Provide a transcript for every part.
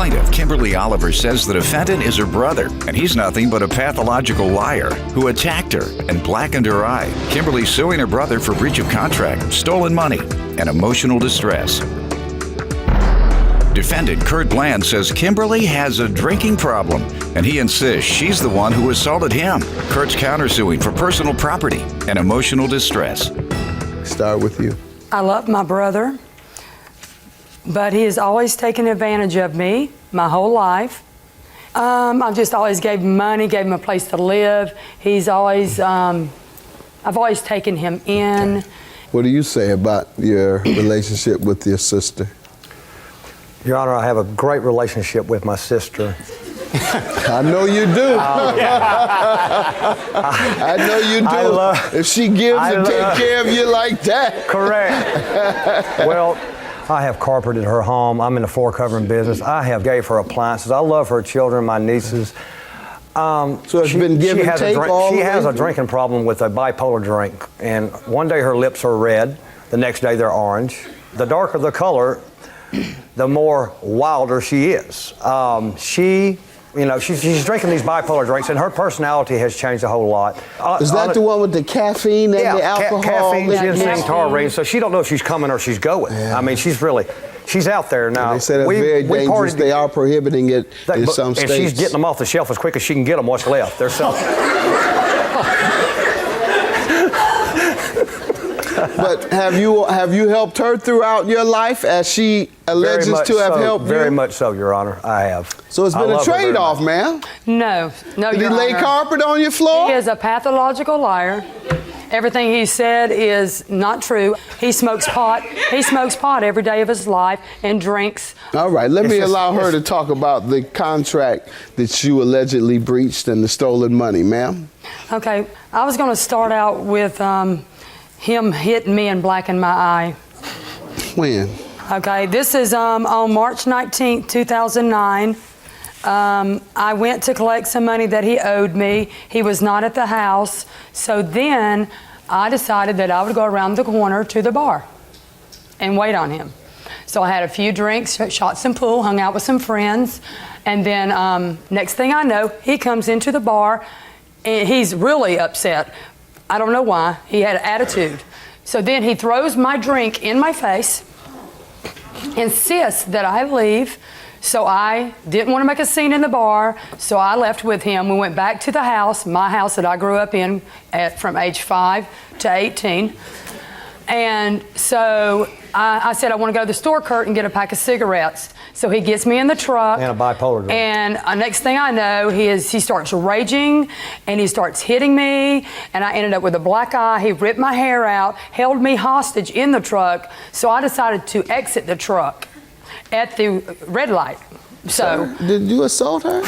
Plaintiff Kimberly Oliver says the defendant is her brother, and he's nothing but a pathological liar who attacked her and blackened her eye. Kimberly's suing her brother for breach of contract, stolen money, and emotional distress. Defendant Kurt Bland says Kimberly has a drinking problem, and he insists she's the one who assaulted him. Kurt's countersuing for personal property and emotional distress. Start with you. I love my brother, but he has always taken advantage of me my whole life. I've just always gave him money, gave him a place to live. He's always, I've always taken him in. What do you say about your relationship with your sister? Your Honor, I have a great relationship with my sister. I know you do. I know you do. If she gives and takes care of you like that. Correct. Well, I have carpeted her home. I'm in the floor covering business. I have gave her appliances. I love her children, my nieces. So it's been give and take all the way? She has a drinking problem with a bipolar drink. And one day her lips are red. The next day they're orange. The darker the color, the more wilder she is. She's drinking these bipolar drinks, and her personality has changed a whole lot. Is that the one with the caffeine and the alcohol? Caffeine, ginseng, taurine. So she don't know if she's coming or she's going. Yeah. I mean, she's out there now. And they said it's very dangerous. They are prohibiting it in some states. And she's getting them off the shelf as quick as she can get them. What's left? They're selling. But have you helped her throughout your life as she alleges to have helped you? Very much so, Your Honor. I have. So it's been a trade-off, ma'am. No, Did he lay carpet on your floor? He is a pathological liar. Everything he said is not true. He smokes pot. He smokes pot every day of his life and drinks. All right, let me allow her to talk about the contract that you allegedly breached and the stolen money, ma'am. Okay, I was going to start out with him hitting me and blacking my eye. When? Okay, this is on March 19th, 2009. I went to collect some money that he owed me. He was not at the house. So then I decided that I would go around the corner to the bar and wait on him. So I had a few drinks, shot some pool, hung out with some friends. And then next thing I know, he comes into the bar and he's really upset. I don't know why. He had an attitude. So then he throws my drink in my face, insists that I leave. So I didn't want to make a scene in the bar, so I left with him. We went back to the house, my house that I grew up in from age 5 to 18. And so I said, I want to go to the store, Kurt, and get a pack of cigarettes. So he gets me in the truck. And a bipolar drink. And next thing I know, he starts raging, and he starts hitting me, and I ended up with a black eye. He ripped my hair out, held me hostage in the truck, so I decided to exit the truck at the red light. So, did you assault her?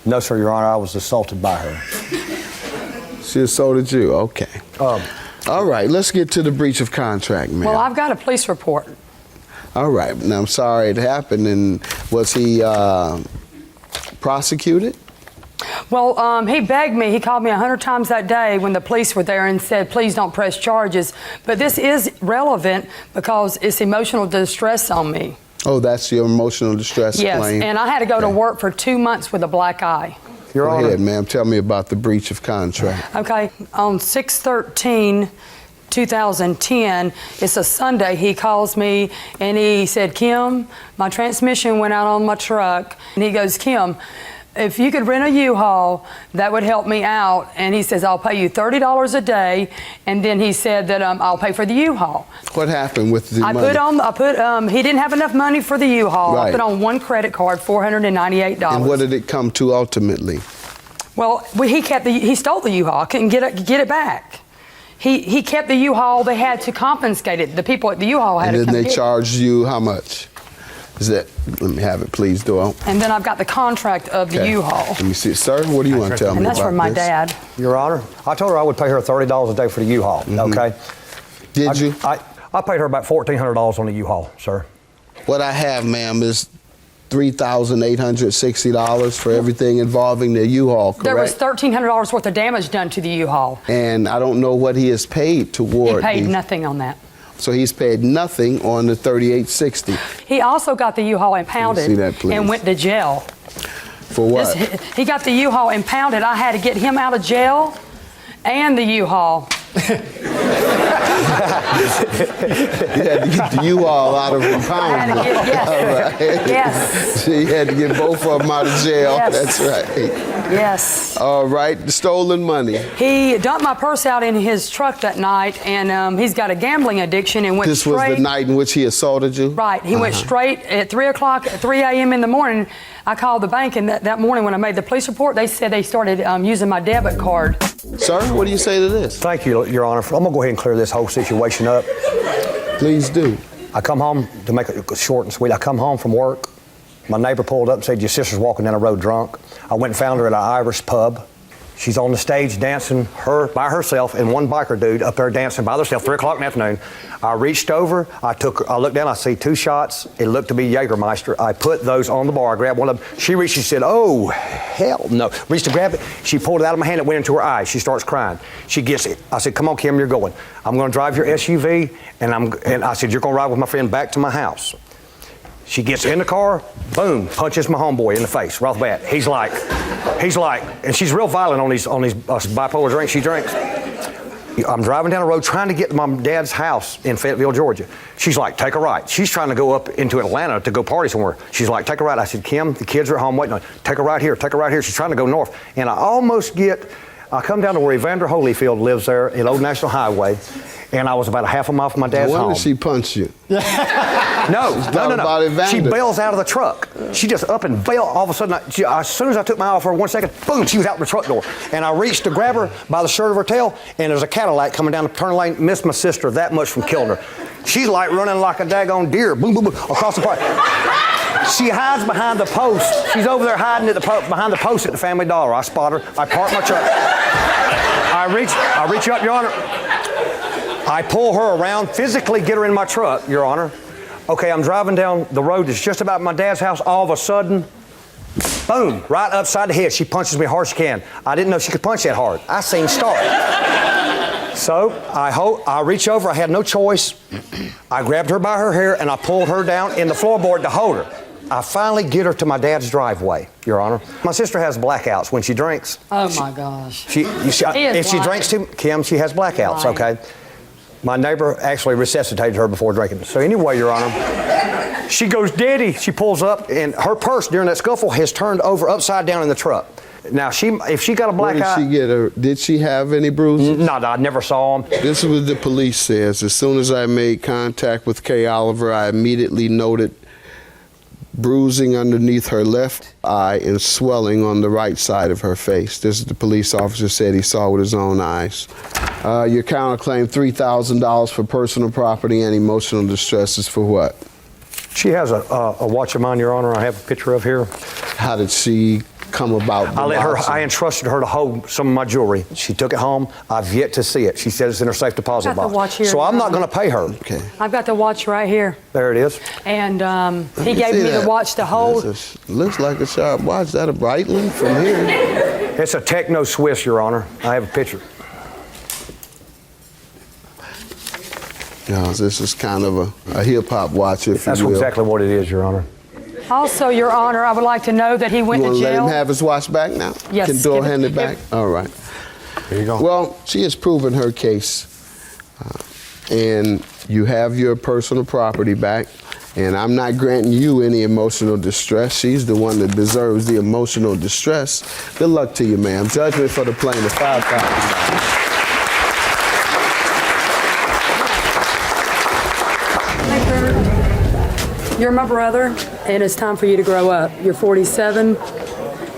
No, sir, Your Honor. I was assaulted by her. She assaulted you. Okay. All right. Let's get to the breach of contract, ma'am. Well, I've got a police report. All right. Now, I'm sorry it happened. And was he prosecuted? Well, he begged me. He called me 100 times that day when the police were there and said, please don't press charges. But this is relevant because it's emotional distress on me. Oh, that's your emotional distress claim? Yes, and I had to go to work for 2 months with a black eye. Go ahead, ma'am. Tell me about the breach of contract. Okay, on 6/13/2010, it's a Sunday, he calls me and he said, Kim, my transmission went out on my truck. And he goes, Kim, if you could rent a U-Haul, that would help me out. And he says, I'll pay you $30 a day. And then he said that I'll pay for the U-Haul. What happened with the money? He didn't have enough money for the U-Haul. Right. I put on one credit card, $498. And what did it come to ultimately? Well, he stole the U-Haul. I couldn't get it back. He kept the U-Haul. They had to confiscate it. The people at the U-Haul had to come get it. And then they charged you how much? Let me have it, please, Doyle. And then I've got the contract of the U-Haul. Let me see. Sir, what do you want to tell me about this? And that's from my dad. Your Honor, I told her I would pay her $30 a day for the U-Haul, okay? Did you? I paid her about $1,400 on the U-Haul, sir. What I have, ma'am, is $3,860 for everything involving the U-Haul, correct? There was $1,300 worth of damage done to the U-Haul. And I don't know what he has paid toward. He paid nothing on that. So he's paid nothing on the $38.60. He also got the U-Haul impounded see that, please? and went to jail. For what? He got the U-Haul impounded. I had to get him out of jail and the U-Haul. You had to get the U-Haul out of impoundment. Yes. All right. Yes. So you had to get both of them out of jail. Yes. That's right. Yes. All right, the stolen money. He dumped my purse out in his truck that night, and he's got a gambling addiction and went This straight. was the night in which he assaulted you? Right. He went straight at 3 a.m. in the morning. I called the bank, and that morning when I made the police report, they said they started using my debit card. Sir, what do you say to this? Thank you, Your Honor. I'm gonna go ahead and clear this whole situation up. Please do. I come home, to make it short and sweet, I come home from work. My neighbor pulled up and said, your sister's walking down the road drunk. I went and found her at an Irish pub. She's on the stage dancing by herself and one biker dude up there dancing by themselves, 3 o'clock in the afternoon. I reached over, I looked down, I see 2 shots. It looked to be Jägermeister. I put those on the bar, I grabbed one of them. She reached, she said, oh, hell no. Reached to grab it, she pulled it out of my hand, it went into her eye. She starts crying. She gets it. I said, come on, Kim, you're going. I'm gonna drive your SUV, and I said, you're gonna ride with my friend back to my house. She gets in the car, boom, punches my homeboy in the face, right off the bat. He's like, and she's real violent on these bipolar drinks she drinks. I'm driving down the road trying to get to my dad's house in Fayetteville, Georgia. She's like, take a right. She's trying to go up into Atlanta to go party somewhere. She's like, take a right. I said, Kim, the kids are at home waiting on you. Take a right here, take a right here. She's trying to go north. And I come down to where Evander Holyfield lives there at Old National Highway. And I was about a half a mile from my dad's home. When did she punch you? No. She Evander. bails out of the truck. She just up and bailed. All of a sudden, as soon as I took my eye off her 1 second, boom, she was out the truck door. And I reached to grab her by the shirt of her tail, and there's a Cadillac coming down the turn lane. Missed my sister that much from killing her. She's like running like a daggone deer, boom, boom, boom, across the park. She hides behind the post. She's over there hiding behind the post at the Family Dollar. I spot her. I park my truck. I reach up, Your Honor. I pull her around, physically get her in my truck, Your Honor. Okay, I'm driving down the road that's just about my dad's house. All of a sudden, boom, right upside the head. She punches me hard as she can. I didn't know she could punch that hard. I seen start. So I reach over. I had no choice. I grabbed her by her hair and I pulled her down in the floorboard to hold her. I finally get her to my dad's driveway, Your Honor. My sister has blackouts when she drinks. Oh my gosh. If she drinks too, Kim, she has blackouts, okay? My neighbor actually resuscitated her before drinking. So anyway, Your Honor, she goes deady. She pulls up, and her purse during that scuffle has turned over upside down in the truck. Now, if she got a black eye... Where did she get her? Did she have any bruises? No, I never saw them. This is what the police says. As soon as I made contact with Kay Oliver, I immediately noted bruising underneath her left eye and swelling on the right side of her face. This is the police officer said he saw with his own eyes. Your counterclaim, $3,000 for personal property and emotional distress is for what? She has a watch of mine, Your Honor. I have a picture of here. How did she come about the watch? I entrusted her to hold some of my jewelry. She took it home. I've yet to see it. She said it's in her safe deposit box. Watch here, so I'm not going to pay her. Okay. I've got the watch right here. There it is. And he gave me the watch to hold. Looks like a sharp watch. Is that a Breitling from here? It's a Techno Swiss, Your Honor. I have a picture. No, this is kind of a hip-hop watch, if That's you will. exactly what it is, Your Honor. Also, Your Honor, I would like to know that he went You to want to let jail. him have his watch back now? Yes. Can Doyle hand it back? All right. Here you go. Well, she has proven her case, and you have your personal property back, and I'm not granting you any emotional distress. She's the one that deserves the emotional distress. Good luck to you, ma'am. Judgment for the plaintiff, $5,000. You're my brother, and it's time for you to grow up. You're 47,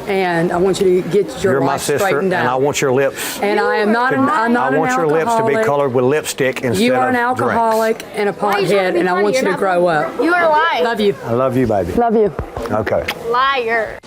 and I want you to get your You're my life sister, straightened out. and I want your lips. And I am not an I want your lips to be colored with lipstick instead of You are an drinks. alcoholic and a pothead, and I want you to grow up. You are a liar. Love you. I love you, baby. Love you. Okay. Liar.